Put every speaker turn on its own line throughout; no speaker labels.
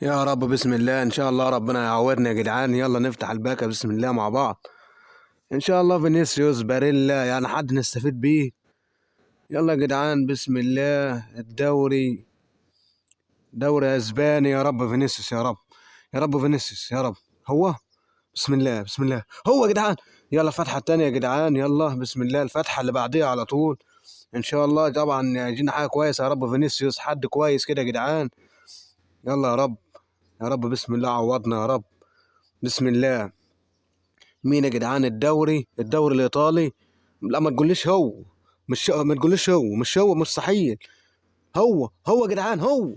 يا رب بسم الله ان شاء الله ربنا يعوضنا يا جدعان. يلا نفتح الباكا بسم الله مع بعض ان شاء الله. فينيسيوس باريلا يعني حد نستفيد بيه. يلا يا جدعان بسم الله. الدوري دوري اسباني يا رب فينيسيوس يا رب. يا رب فينيسيوس يا رب. هو بسم الله بسم الله هو يا جدعان. يلا فتحة تانية يا جدعان. يلا بسم الله الفتحة اللي بعديها على طول ان شاء الله. طبعا يجينا حاجة كويسة يا رب. فينيسيوس حد كويس كده يا جدعان. يلا يا رب. يا رب بسم الله عوضنا يا رب. بسم الله. مين يا جدعان؟ الدوري الايطالي. لا ما تقوليش هو. مش ما تقوليش هو مش مستحيل. هو يا جدعان هو.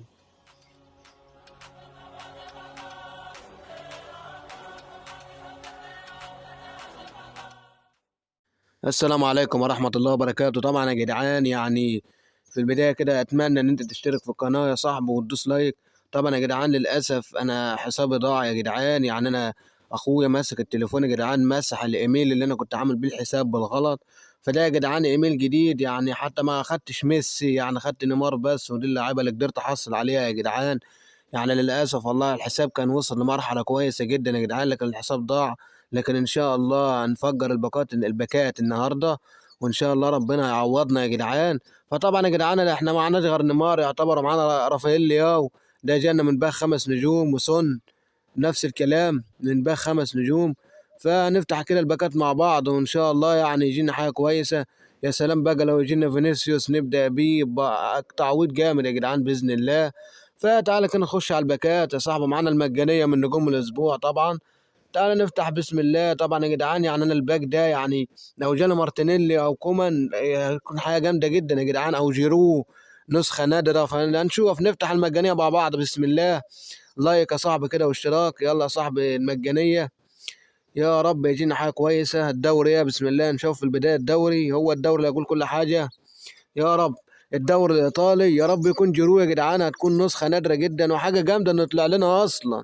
السلام عليكم ورحمة الله وبركاته. طبعا يا جدعان يعني في البداية كده أتمنى إن أنت تشترك في القناة يا صاحبي وتدوس لايك. طبعا يا جدعان للأسف أنا حسابي ضاع يا جدعان. يعني أنا أخويا ماسك التليفون يا جدعان، مسح الإيميل اللي أنا كنت عامل بيه الحساب بالغلط. فده يا جدعان إيميل جديد، يعني حتى ما خدتش ميسي، يعني خدت نيمار بس، ودي اللعيبة اللي قدرت أحصل عليها يا جدعان. يعني للأسف والله الحساب كان وصل لمرحلة كويسة جدا يا جدعان، لكن الحساب ضاع. لكن إن شاء الله هنفجر الباكات النهاردة، وإن شاء الله ربنا يعوضنا يا جدعان. فطبعا يا جدعان إحنا معناش غير نيمار يعتبر، معانا رافائيل لياو ده جانا من باغ 5 نجوم، وسون نفس الكلام من باغ 5 نجوم. فنفتح كده الباكات مع بعض وإن شاء الله يعني يجينا حاجة كويسة. يا سلام بقى لو يجينا فينيسيوس نبدأ بيه تعويض جامد يا جدعان بإذن الله. فتعالى كده نخش على الباكات يا صاحبي. معانا المجانية من نجوم الأسبوع طبعا. تعالى نفتح بسم الله. طبعا يا جدعان يعني أنا الباك ده يعني لو جانا مارتينيلي أو كومان هيكون حاجة جامدة جدا يا جدعان، أو جيرو نسخة نادرة. فهنشوف نفتح المجانية مع بعض بسم الله. لايك يا صاحبي كده واشتراك. يلا يا صاحبي المجانية. يا رب يجينا حاجة كويسة. الدوري بسم الله. نشوف في البداية الدوري، هو الدوري اللي يقول كل حاجة يا رب. الدوري الايطالي يا رب يكون جيرو يا جدعان، هتكون نسخه نادره جدا وحاجه جامده انه يطلع لنا اصلا.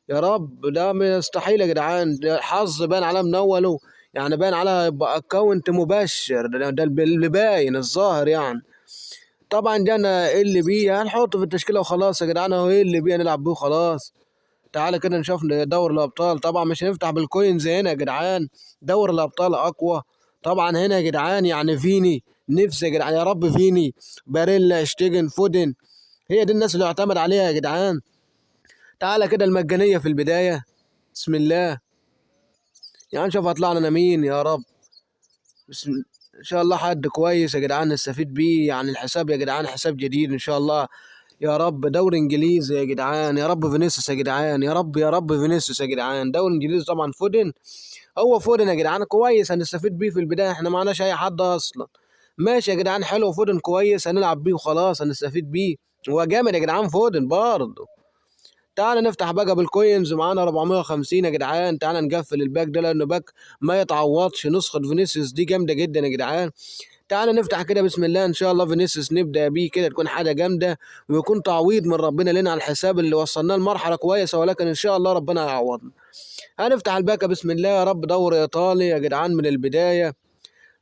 يا رب ده مستحيل يا جدعان، ده حظ باين على من اوله. يعني باين على يبقى اكونت مبشر، ده اللي باين الظاهر يعني. طبعا جانا اللي بيه هنحطه في التشكيله وخلاص يا جدعان. اهو اللي بيه نلعب بيه وخلاص. تعالى كده نشوف دوري الابطال. طبعا مش هنفتح بالكوينز هنا يا جدعان، دوري الابطال اقوى. طبعا هنا يا جدعان يعني فيني، نفسي يا جدعان يا رب فيني، باريلا، اشتيجن، فودن، هي دي الناس اللي يعتمد عليها يا جدعان. تعالى كده المجانيه في البدايه بسم الله. يعني نشوف هطلع لنا مين يا رب. بسم ان شاء الله حد كويس يا جدعان نستفيد بيه. يعني الحساب يا جدعان حساب جديد ان شاء الله. يا رب دوري انجليزي يا جدعان. يا رب فينيسيوس يا جدعان. يا رب يا رب فينيسيوس يا جدعان. دوري انجليزي طبعا فودن. هو فودن يا جدعان كويس هنستفيد بيه في البدايه، احنا معناش اي حد اصلا. ماشي يا جدعان حلو فودن كويس هنلعب بيه وخلاص هنستفيد بيه. هو جامد يا جدعان فودن برضه. تعال نفتح بقى بالكوينز. معانا 450 يا جدعان. تعال نقفل الباك ده لانه باك ما يتعوضش. نسخه فينيسيوس دي جامده جدا يا جدعان. تعال نفتح كده بسم الله. ان شاء الله فينيسيوس نبدا بيه كده تكون حاجه جامده، ويكون تعويض من ربنا لنا على الحساب اللي وصلناه لمرحله كويسه، ولكن ان شاء الله ربنا يعوضنا. هنفتح الباكا بسم الله. يا رب دوري ايطالي يا جدعان من البدايه.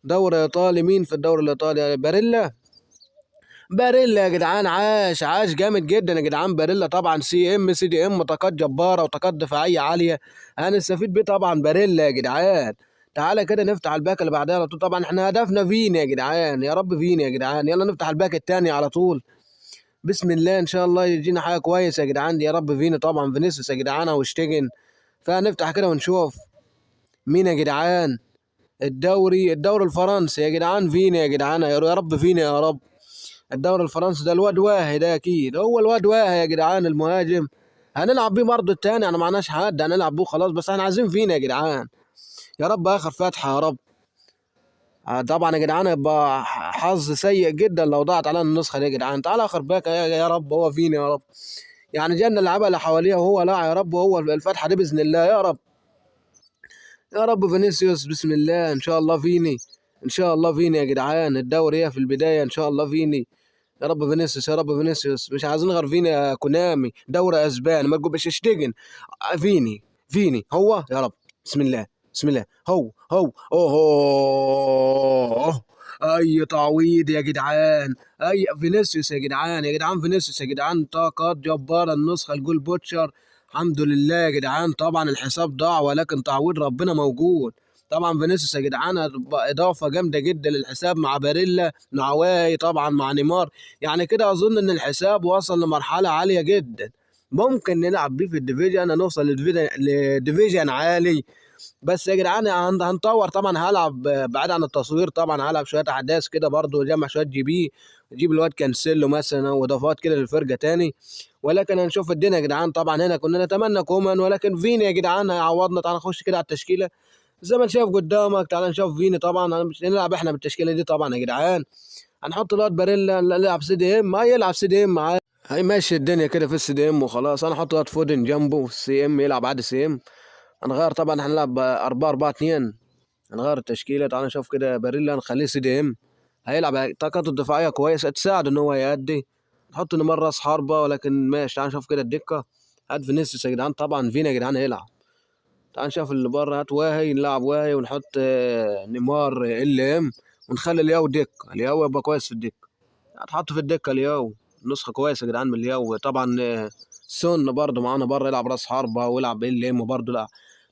دوري ايطالي. مين في الدوري الايطالي؟ باريلا. باريلا يا جدعان عاش عاش جامد جدا يا جدعان. باريلا طبعا سي دي ام، طاقات جباره وطاقات دفاعيه عاليه، هنستفيد بيه طبعا باريلا يا جدعان. تعالى كده نفتح الباك اللي بعدها على طول. طبعا احنا هدفنا فيني يا جدعان، يا رب فيني يا جدعان. يلا نفتح الباك التاني على طول بسم الله. ان شاء الله يجينا حاجه كويسه يا جدعان. دي يا رب فيني طبعا. فينيسيوس يا جدعان واشتيجن. فهنفتح كده ونشوف مين يا جدعان. الدوري الفرنسي يا جدعان. فيني يا جدعان. يا رب فيني يا رب. الدوري الفرنسي ده الواد واهي، ده اكيد هو الواد واهي يا جدعان المهاجم. هنلعب بيه برضه التاني، انا معناش حد هنلعب بيه خلاص، بس احنا عايزين فينا يا جدعان. يا رب اخر فتحه يا رب. طبعا يا جدعان يبقى حظ سيء جدا لو ضاعت علينا النسخه دي يا جدعان. تعالى اخر باك يا رب هو فيني يا رب. يعني جانا اللعيبه اللي حواليه وهو لا يا رب هو الفتحه دي باذن الله يا رب. يا رب فينيسيوس بسم الله. ان شاء الله فيني. ان شاء الله فيني يا جدعان. الدوري في البدايه ان شاء الله فيني. يا رب فينيسيوس يا رب فينيسيوس. مش عايزين غير فيني يا كونامي. دوري اسباني ما تقولش اشتيجن. فيني هو يا رب. بسم الله بسم الله. هو اوه اي تعويض يا جدعان. اي فينيسيوس يا جدعان، يا جدعان فينيسيوس يا جدعان، طاقات جباره النسخه الجول بوتشر. الحمد لله يا جدعان، طبعا الحساب ضاع ولكن تعويض ربنا موجود. طبعا فينيسيوس يا جدعان هتبقى اضافه جامده جدا للحساب مع باريلا مع واي طبعا مع نيمار. يعني كده اظن ان الحساب وصل لمرحله عاليه جدا، ممكن نلعب بيه في الديفيجن، نوصل لديفيجن عالي. بس يا جدعان هنطور طبعا، هلعب بعيد عن التصوير طبعا، هلعب شويه احداث كده برضو، جمع شويه جي بي، اجيب الواد كانسيلو مثلا واضافات كده للفرقه تاني. ولكن هنشوف الدنيا يا جدعان. طبعا هنا كنا نتمنى كومان، ولكن فيني يا جدعان هيعوضنا. تعال نخش كده على التشكيله زي ما انت شايف قدامك. تعال نشوف فيني. طبعا انا مش هنلعب احنا بالتشكيله دي طبعا يا جدعان. هنحط الواد باريلا نلعب سي دي ام، ما يلعب سي دي ام معاه، هيمشي الدنيا كده في السي دي ام وخلاص. انا احط الواد فودن جنبه سي ام يلعب عادي سي ام. هنغير طبعا، هنلعب 4-4-2. هنغير التشكيله. تعال نشوف كده باريلا نخليه سي دي ام، هيلعب طاقته الدفاعيه كويسه تساعد ان هو يأدي. نحط نيمار راس حربه، ولكن ماشي. تعال نشوف كده الدكه. هات فينيسيوس يا جدعان، طبعا فينا يا جدعان هيلعب. تعال نشوف اللي بره. هات واهي نلعب واهي، ونحط نيمار ال ام، ونخلي الياو دكه. الياو يبقى كويس في الدكه، هتحط في الدكه الياو. نسخه كويسه يا جدعان من الياو. طبعا سون برضه معانا بره يلعب راس حربه ويلعب ال ام برضه. لا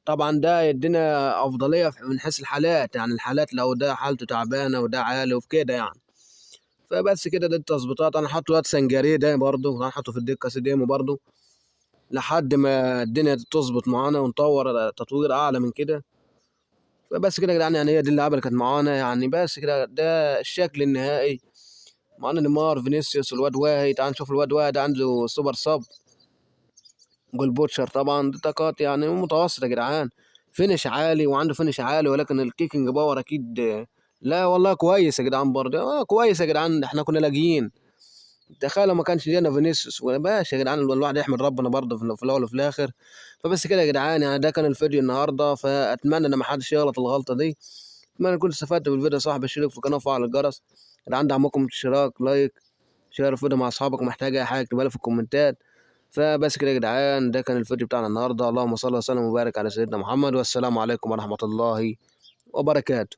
طبعا ده يدينا افضليه من حيث الحالات، يعني الحالات لو ده حالته تعبانه وده عالي وفي كده يعني. فبس كده دي التظبيطات. انا حاطط واد سنجاري ده برضه، هنحطه في الدكه سي دي ام برضه لحد ما الدنيا تظبط معانا ونطور تطوير اعلى من كده. فبس كده يا جدعان، يعني هي دي اللعبه اللي كانت معانا يعني. بس كده ده الشكل النهائي. معانا نيمار فينيسيوس والواد واهي. تعال نشوف الواد واهي ده عنده سوبر صب جول بوتشر. طبعا دي طاقات يعني متوسطه يا جدعان، فينش عالي وعنده فينش عالي، ولكن الكيكنج باور اكيد لا والله كويس يا جدعان برضه. كويس يا جدعان، احنا كنا لاقيين. تخيل لو ما كانش لينا فينيسيوس ولا باشا يا جدعان. الواحد يحمد ربنا برضه في الاول وفي الاخر. فبس كده يا جدعان، يعني ده كان الفيديو النهارده. فاتمنى ان ما حدش يغلط الغلطه دي. اتمنى تكونوا استفدتوا بالفيديو. صاحب الشريك في القناه وفعل الجرس. يا جدعان دعمكم اشتراك لايك شير الفيديو مع اصحابك. محتاج اي حاجه اكتبها لي في الكومنتات. فبس كده يا جدعان، ده كان الفيديو بتاعنا النهارده. اللهم صل وسلم وبارك على سيدنا محمد، والسلام عليكم ورحمه الله وبركاته.